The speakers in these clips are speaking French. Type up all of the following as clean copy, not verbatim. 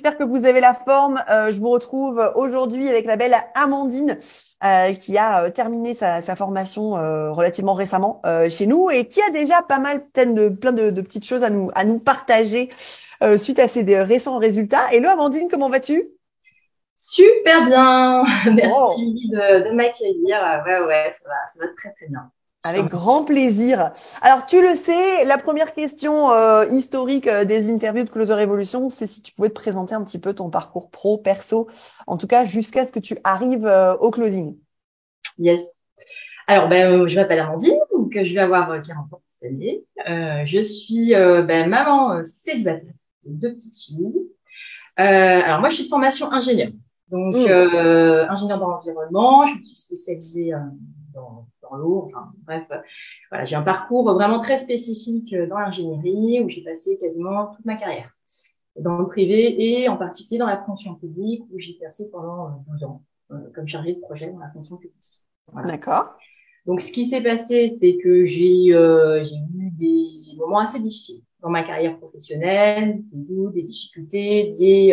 j'espère que vous avez la forme. Je vous retrouve aujourd'hui avec la belle Amandine qui a terminé sa formation relativement récemment chez nous et qui a déjà pas mal plein de petites choses à nous partager suite à ses récents résultats. Hello Amandine, comment vas-tu? Super bien, Oh, merci de m'accueillir. Ouais, ça va très très bien. Je te avec remercie. grand plaisir. Alors, tu le sais, la première question historique des interviews de Closer Revolution, c'est si tu pouvais te présenter un petit peu ton parcours pro, perso, en tout cas jusqu'à ce que tu arrives au closing. Yes. Alors, je m'appelle Amandine, donc je vais avoir 40 ans cette année. Je suis maman célibataire de deux petites filles. Alors moi, je suis de formation ingénieur, donc Hmm, ingénieur dans l'environnement. Je me suis spécialisée dans l'eau. Enfin, bref, voilà, j'ai un parcours vraiment très spécifique dans l'ingénierie où j'ai passé quasiment toute ma carrière. Dans le privé et en particulier dans la fonction publique où j'ai exercé pendant 12 ans comme chargée de projet dans la fonction publique. Voilà. d'accord. Donc, ce qui s'est passé, c'est que j'ai eu des moments assez difficiles dans ma carrière professionnelle, des doutes, des difficultés liées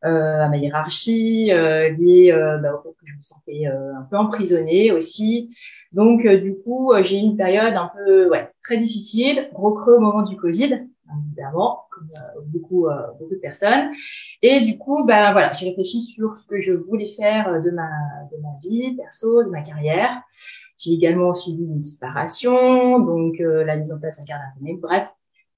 à ma hiérarchie, liées au fait que je me sentais un peu emprisonnée aussi. Donc, du coup, j'ai eu une période un peu très difficile, gros creux au moment du Covid, évidemment, comme beaucoup de personnes. Et du coup, voilà, j'ai réfléchi sur ce que je voulais faire de ma vie perso, de ma carrière. J'ai également suivi une séparation, donc la mise en place d'un cadre intérimaire. Bref,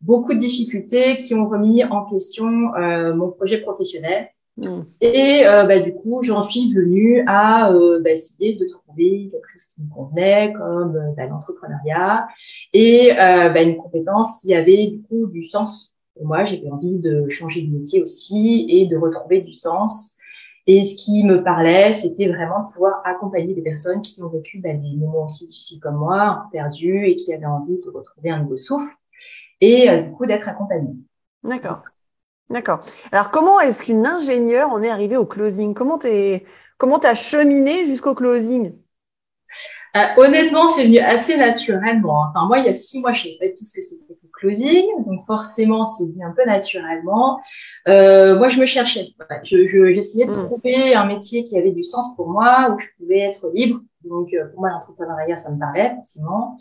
beaucoup de difficultés qui ont remis en question mon projet professionnel. Hmm, Et du coup, j'en suis venue à essayer de trouver quelque chose qui me convenait, comme l'entrepreneuriat et une compétence qui avait du coup du sens. Pour moi, j'avais envie de changer de métier aussi et de retrouver du sens. Et ce qui me parlait, c'était vraiment de pouvoir accompagner des personnes qui ont vécu des moments aussi difficiles comme moi, un peu perdus et qui avaient envie de retrouver un nouveau souffle et du coup d'être accompagnées. d'accord, d'accord. Alors, comment est-ce qu'une ingénieure en est arrivée au closing? Comment t'as cheminé jusqu'au closing? Honnêtement, c'est venu assez naturellement, hein. Enfin, moi, il y a 6 mois, je savais pas tout ce que c'était que le closing, donc forcément, c'est venu un peu naturellement. Moi, je me cherchais. Ouais. J'essayais de Hmm, trouver un métier qui avait du sens pour moi, où je pouvais être libre. Donc, pour moi, l'entrepreneuriat, ça me parlait forcément.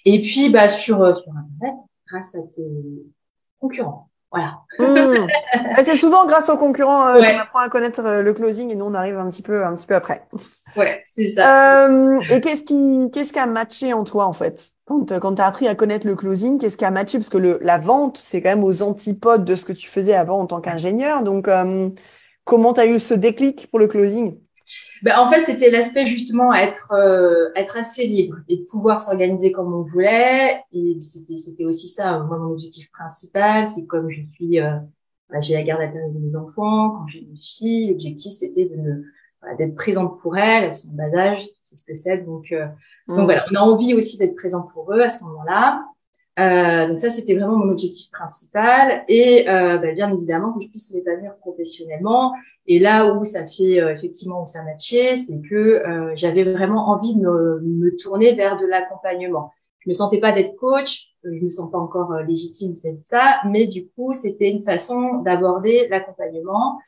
Et puis, sur Internet, grâce à tes concurrents. Voilà. hmm. C'est souvent grâce aux concurrents qu'on Ouais, apprend à connaître le closing et nous, on arrive un petit peu après. ouais, c'est ça. Et qu'est-ce qui a matché en toi, en fait? Quand tu as appris à connaître le closing, qu'est-ce qui a matché? Parce que la vente, c'est quand même aux antipodes de ce que tu faisais avant en tant qu'ingénieur. Donc, comment tu as eu ce déclic pour le closing? En fait, c'était l'aspect justement être assez libre et de pouvoir s'organiser comme on voulait. Et c'était aussi ça, moi, mon objectif principal. C'est comme je suis, j'ai la garde alternée de mes enfants. Quand j'ai une fille, l'objectif c'était d'être présente pour elle. Elles sont en bas âge, c'est ce que c'est. Donc Hmm, voilà, on a envie aussi d'être présent pour eux à ce moment-là. Donc ça, c'était vraiment mon objectif principal et bien évidemment que je puisse m'épanouir professionnellement. Et là où ça fait effectivement où ça matchait, c'est que j'avais vraiment envie de me tourner vers de l'accompagnement. Je me sentais pas d'être coach, je me sens pas encore légitime, c'est ça, mais du coup, c'était une façon d'aborder l'accompagnement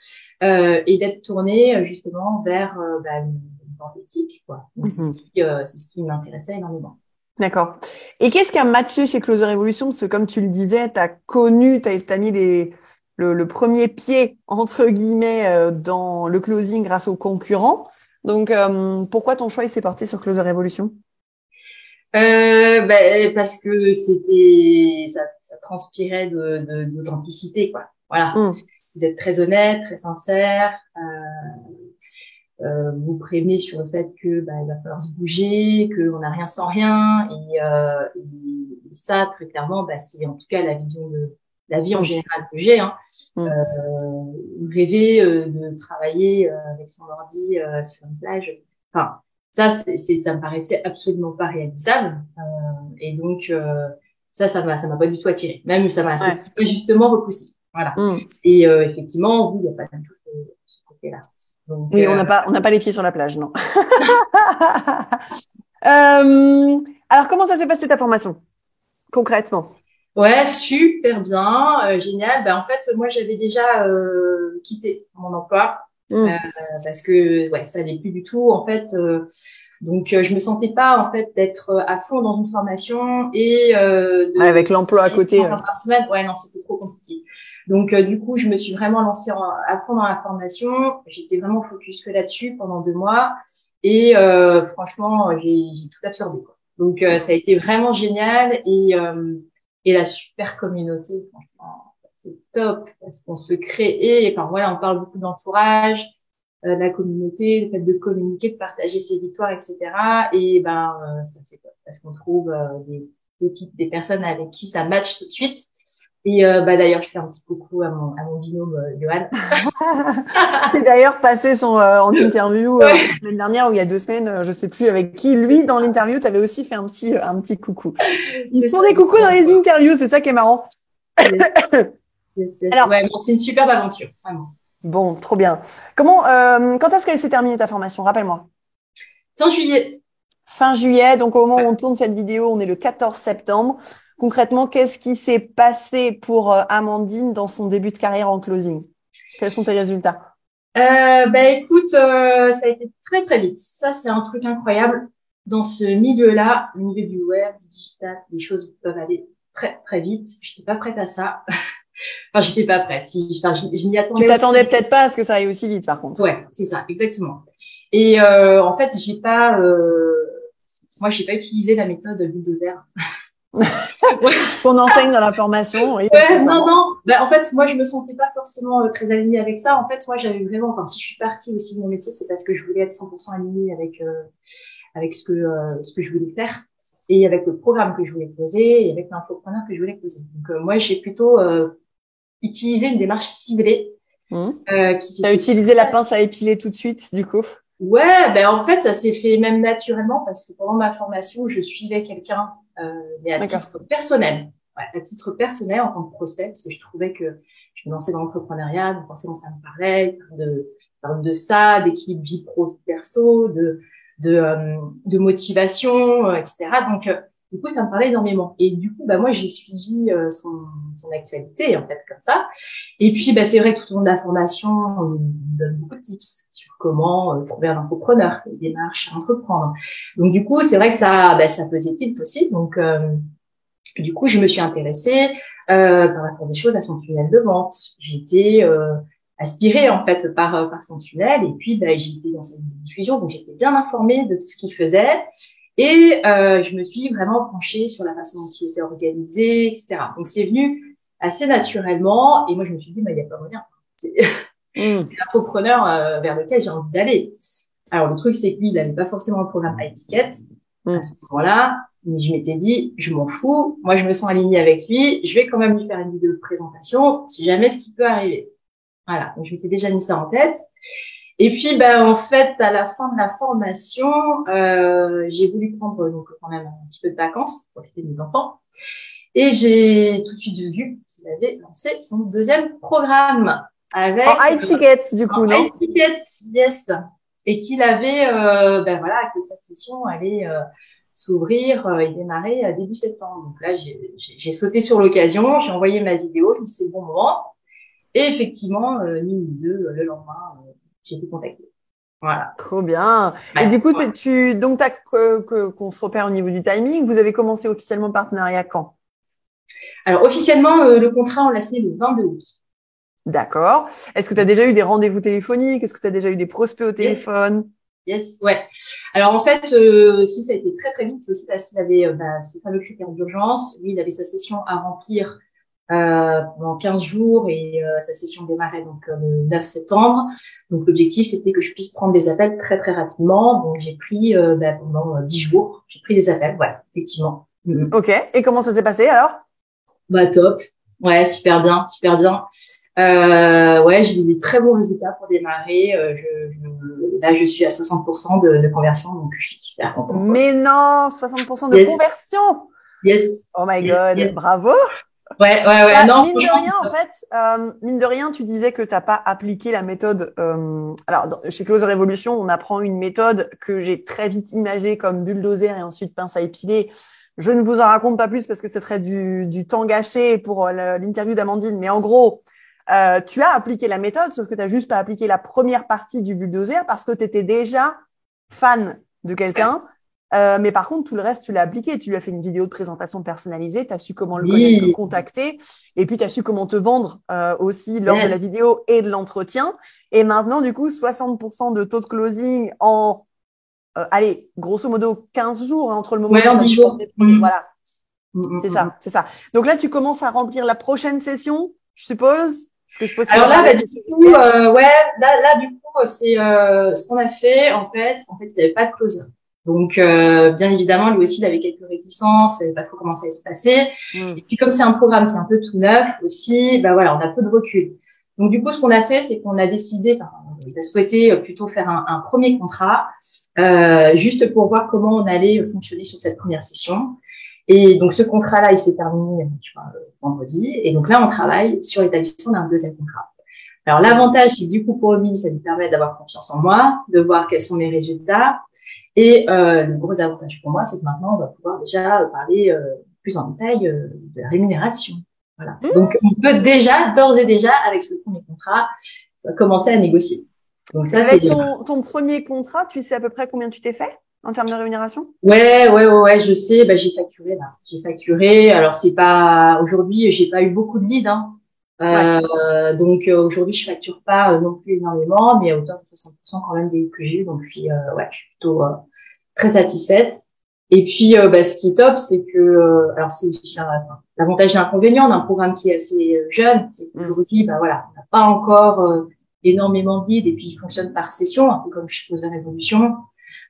et d'être tournée justement vers une vente éthique, quoi. Donc mhm. c'est ce qui m'intéressait énormément. D'accord. Et qu'est-ce qui a matché chez Closer Evolution? Parce que comme tu le disais, t'as mis le premier pied, entre guillemets, dans le closing grâce aux concurrents. Donc, pourquoi ton choix il s'est porté sur Closer Evolution? Parce que ça transpirait d'authenticité, quoi. Voilà. Hmm, Vous êtes très honnête, très sincère. Vous prévenez sur le fait que il va falloir se bouger, qu'on n'a rien sans rien, et ça très clairement, c'est en tout cas la vision de la vie en hmm, général que j'ai. Hein. hmm. Rêver de travailler avec son ordi sur une plage. Enfin, ça me paraissait absolument pas réalisable. Et donc ça m'a pas du tout attiré. Même c'est ce Ouais. qui m'a justement repoussé. Voilà. Hmm. Et effectivement, oui, il n'y a pas du tout ce côté-là. Donc Oui, on n'a pas les pieds sur la plage, non. Euh, alors, comment ça s'est passé ta formation, concrètement? Ouais, super bien, génial. En fait, moi, j'avais déjà quitté mon emploi euh, Hmm. parce que ouais, ça allait plus du tout. En fait, je me sentais pas en fait d'être à fond dans une formation et Ouais, de avec l'emploi à travailler côté. 50 heures par semaine. Ouais, non, c'était trop compliqué. Du coup, je me suis vraiment lancée à fond dans la formation. J'étais vraiment focus que là-dessus pendant 2 mois et franchement, j'ai tout absorbé, quoi. Ça a été vraiment génial et la super communauté, franchement, c'est top parce qu'on se crée et enfin voilà, on parle beaucoup d'entourage, la communauté, le fait de communiquer, de partager ses victoires, etc. Ça c'est top parce qu'on trouve des personnes avec qui ça match tout de suite. Et d'ailleurs, je fais un petit coucou à mon binôme Johan. Qui est d'ailleurs passé en interview la Ouais, semaine dernière ou il y a 2 semaines, je sais plus avec qui. Lui, dans l'interview, tu avais aussi fait un petit coucou. Ils c'est se font ça, des coucous dans exactement. les interviews, c'est ça qui est marrant. Yes, yes, yes. Alors, Ouais, bon, c'est une superbe aventure, vraiment. bon, trop bien. Quand est-ce qu'elle s'est terminée ta formation? Rappelle-moi. Fin juillet. Fin juillet, donc au moment où Ouais. on tourne cette vidéo, on est le 14 septembre. Concrètement, qu'est-ce qui s'est passé pour Amandine dans son début de carrière en closing? Quels sont tes résultats? Écoute, ça a été très très vite. Ça, c'est un truc incroyable. Dans ce milieu-là, le milieu du web, du digital, les choses peuvent aller très très vite. J'étais pas prête à ça. Enfin, j'étais pas prête. Si, enfin, je m'y Tu attendais t'attendais aussi. peut-être pas à ce que ça aille aussi vite, par contre. Ouais, c'est ça, exactement. Et en fait, moi, j'ai pas utilisé la méthode bulldozer. Ouais, Ce qu'on enseigne dans la formation, oui, ouais, non, accessoirement. non. En fait, moi, je me sentais pas forcément très alignée avec ça. En fait, moi, j'avais vraiment, enfin, si je suis partie aussi de mon métier, c'est parce que je voulais être 100% alignée avec ce que je voulais faire et avec le programme que je voulais poser et avec l'infopreneur que je voulais poser. Moi, j'ai plutôt utilisé une démarche ciblée Hmm. qui Tu as s'était utilisé la pince à épiler tout de suite, du coup. Ouais, en fait, ça s'est fait même naturellement parce que pendant ma formation, je suivais quelqu'un, mais à D'accord. titre personnel. Ouais, à titre personnel en tant que prospect, parce que je trouvais que je me lançais dans l'entrepreneuriat, donc forcément ça me parlait, il parle de ça, d'équilibre vie pro, vie perso, de motivation, etc. Du coup, ça me parlait énormément. Et du coup, moi, j'ai suivi son actualité, en fait, comme ça. Et puis, c'est vrai que tout au long de la formation, on donne beaucoup de tips sur comment trouver un entrepreneur, les démarches à entreprendre. Donc, du coup, c'est vrai que ça faisait tilt aussi. Du coup, je me suis intéressée par la force des choses à son tunnel de vente. J'ai été aspirée en fait par son tunnel et puis j'étais dans sa diffusion, donc j'étais bien informée de tout ce qu'il faisait et je me suis vraiment penchée sur la façon dont il était organisé, etc. Donc c'est venu assez naturellement et moi je me suis dit il y a pas moyen. C'est Hmm. l'infopreneur vers lequel j'ai envie d'aller. Alors le truc c'est que lui il n'avait pas forcément un programme à étiquette à ce Hmm. moment-là. Mais je m'étais dit, je m'en fous. Moi, je me sens alignée avec lui. Je vais quand même lui faire une vidéo de présentation, si jamais ce qui peut arriver. Voilà. Donc, je m'étais déjà mis ça en tête. Et puis, en fait, à la fin de la formation, j'ai voulu prendre donc quand même un petit peu de vacances pour profiter de mes enfants. Et j'ai tout de suite vu qu'il avait lancé son deuxième programme En avec high ticket, du un coup, high non? ticket, yes. Et qu'il avait, voilà, que sa session allait s'ouvrir et démarrer début septembre. Donc là, j'ai sauté sur l'occasion, j'ai envoyé ma vidéo, je me suis dit c'est le bon moment. Et effectivement, ni une ni deux, le lendemain, j'ai été contactée. Voilà. Trop bien. Et Ouais. du coup, donc, qu'on se repère au niveau du timing. Vous avez commencé officiellement le partenariat quand? Alors officiellement, le contrat, on l'a signé le 22 août. D'accord. Est-ce que tu as déjà eu des rendez-vous téléphoniques? Est-ce que tu as déjà eu des prospects au Yes, téléphone? yes, ouais. Alors en fait, si ça a été très très vite, c'est aussi parce qu'il avait ce fameux critère d'urgence. Lui, il avait sa session à remplir pendant 15 jours et sa session démarrait donc le 9 septembre. Donc l'objectif c'était que je puisse prendre des appels très très rapidement. Donc j'ai pris pendant 10 jours, j'ai pris des appels, ouais, effectivement. Mhm. Ok. Et comment ça s'est passé alors? Top, ouais, super bien, super bien. Ouais, j'ai des très bons résultats pour démarrer. Là, je suis à 60% de conversion, donc je suis super contente, quoi. Mais non, 60% de Yes, conversion. yes, Oh my yes, God, yes. bravo. Ouais, ouais, ouais. Bah, Non, mine de franchement, rien, c'est en top. fait, mine de rien, tu disais que t'as pas appliqué la méthode. Alors, chez Close Revolution, on apprend une méthode que j'ai très vite imagée comme bulldozer et ensuite pince à épiler. Je ne vous en raconte pas plus parce que ce serait du temps gâché pour l'interview d'Amandine. Mais en gros, tu as appliqué la méthode, sauf que tu n'as juste pas appliqué la première partie du bulldozer parce que tu étais déjà fan de quelqu'un. Mais par contre, tout le reste, tu l'as appliqué. Tu lui as fait une vidéo de présentation personnalisée. Tu as su comment le connaître, le Oui, contacter. Et puis, tu as su comment te vendre aussi lors de yes. la vidéo et de l'entretien. Et maintenant, du coup, 60% de taux de closing en, allez, grosso modo, 15 jours hein, entre le moment Ouais, où en tu as 10 dû vendre jours. les premiers. Voilà, c'est Mm. ça, c'est ça. Donc là, tu commences à remplir la prochaine session, je suppose. Parce que je suppose qu'il va y Alors avoir là, la bah, du session coup, JPM. ouais, du coup, c'est ce qu'on a fait. En fait, il n'y avait pas de closer. Donc, bien évidemment, lui aussi, il avait quelques réticences, il savait pas trop comment ça allait se passer. Hmm. Et puis, comme c'est un programme qui est un peu tout neuf aussi, bah voilà, on a peu de recul. Donc, du coup, ce qu'on a fait, c'est qu'on a décidé, enfin, on a souhaité plutôt faire un premier contrat, juste pour voir comment on allait fonctionner sur cette première session. Et donc, ce contrat-là, il s'est terminé, tu vois, vendredi. Et donc là, on travaille sur l'établissement d'un deuxième contrat. Alors, l'avantage, c'est que du coup, pour lui, ça lui permet d'avoir confiance en moi, de voir quels sont mes résultats. Et le gros avantage pour moi, c'est que maintenant, on va pouvoir déjà parler plus en détail de la rémunération. Voilà. Hmm. Donc, on peut déjà, d'ores et déjà, avec ce premier contrat, commencer à négocier. Donc Et ça, c'est avec ton premier contrat, tu sais à peu près combien tu t'es fait en termes de rémunération? ouais, je sais, bah, j'ai facturé là. J'ai facturé. Alors c'est pas aujourd'hui, j'ai pas eu beaucoup de leads, hein. Ouais. Donc aujourd'hui, je facture pas non plus énormément, mais à hauteur de 60% quand même des leads que j'ai eu. Donc puis ouais, je suis plutôt très satisfaite. Et puis bah, ce qui est top, c'est que alors c'est aussi l'avantage et l'inconvénient d'un programme qui est assez jeune, c'est Hmm. qu'aujourd'hui, bah voilà, on n'a pas encore énormément de leads et puis il fonctionne par session, un peu comme chez Closer Révolution.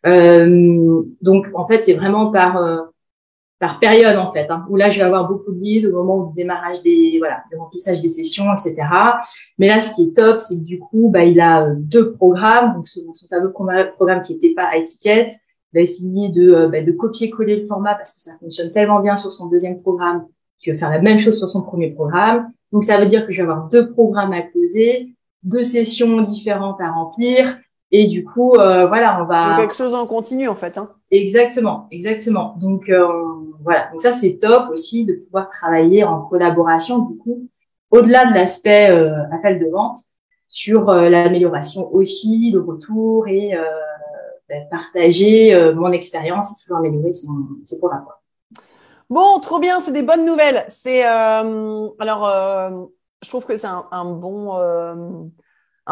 Donc en fait c'est vraiment par période en fait, hein, où là je vais avoir beaucoup de leads au moment du démarrage des voilà du remplissage des sessions, etc. Mais là ce qui est top c'est que du coup bah il a deux programmes, donc ce fameux programme qui n'était pas à étiquette, il va essayer de copier-coller le format parce que ça fonctionne tellement bien sur son deuxième programme qu'il veut faire la même chose sur son premier programme. Donc ça veut dire que je vais avoir deux programmes à closer, deux sessions différentes à remplir. Et du coup, voilà, on Donc va quelque chose en continu en fait, hein. exactement. Donc voilà, donc ça c'est top aussi de pouvoir travailler en collaboration du coup, au-delà de l'aspect appel de vente, sur l'amélioration aussi, le retour et partager mon expérience et toujours améliorer ses programmes. Bon, trop bien, c'est des bonnes nouvelles. C'est je trouve que c'est un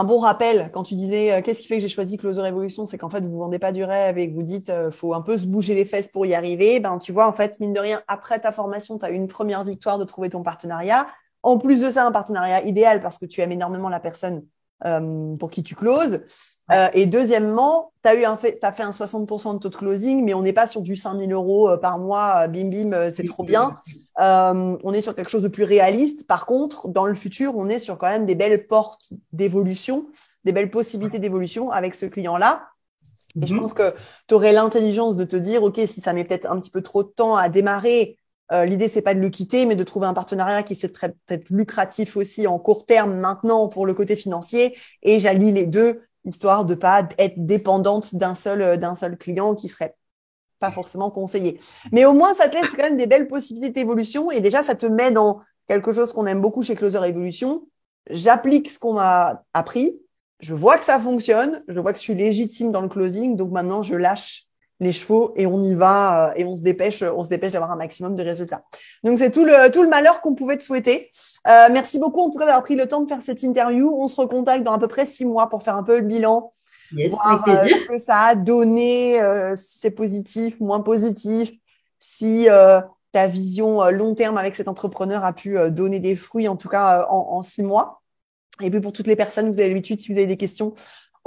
bon rappel quand tu disais qu'est-ce qui fait que j'ai choisi Closer Révolution, c'est qu'en fait vous vendez pas du rêve et que vous dites faut un peu se bouger les fesses pour y arriver. Ben tu vois en fait mine de rien après ta formation, tu as eu une première victoire de trouver ton partenariat. En plus de ça, un partenariat idéal parce que tu aimes énormément la personne pour qui tu closes. Ouais. Et deuxièmement, t'as fait un 60% de taux de closing, mais on n'est pas sur du 5 000 euros par mois, bim bim, c'est trop bien. On est sur quelque chose de plus réaliste. Par contre, dans le futur, on est sur quand même des belles portes d'évolution, des belles possibilités d'évolution avec ce client-là. Et je pense Mhm. que tu aurais l'intelligence de te dire, OK, si ça met peut-être un petit peu trop de temps à démarrer, l'idée, c'est pas de le quitter, mais de trouver un partenariat qui serait peut-être lucratif aussi en court terme maintenant pour le côté financier. Et j'allie les deux, histoire de pas être dépendante d'un seul client qui serait pas forcément conseillé. Mais au moins, ça te laisse quand même des belles possibilités d'évolution. Et déjà, ça te met dans quelque chose qu'on aime beaucoup chez Closer Evolution. J'applique ce qu'on m'a appris. Je vois que ça fonctionne. Je vois que je suis légitime dans le closing. Donc maintenant, je lâche les chevaux et on y va et on se dépêche d'avoir un maximum de résultats. Donc c'est tout le malheur qu'on pouvait te souhaiter. Merci beaucoup en tout cas d'avoir pris le temps de faire cette interview. On se recontacte dans à peu près 6 mois pour faire un peu le bilan, Yes, avec voir plaisir. ce que ça a donné, si c'est positif, moins positif, si ta vision long terme avec cet entrepreneur a pu donner des fruits, en tout cas en 6 mois. Et puis pour toutes les personnes, vous avez l'habitude, si vous avez des questions,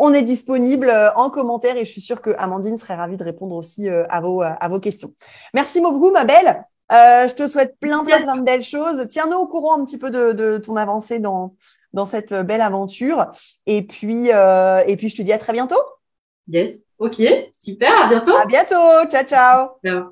on est disponible en commentaire et je suis sûre que Amandine serait ravie de répondre aussi à vos questions. Merci beaucoup, ma belle. Je te souhaite plein de belles choses. Tiens-nous au courant un petit peu de ton avancée dans cette belle aventure. Et puis, je te dis à très bientôt. Yes, ok, super, à bientôt. À bientôt. Ciao, ciao. Ciao.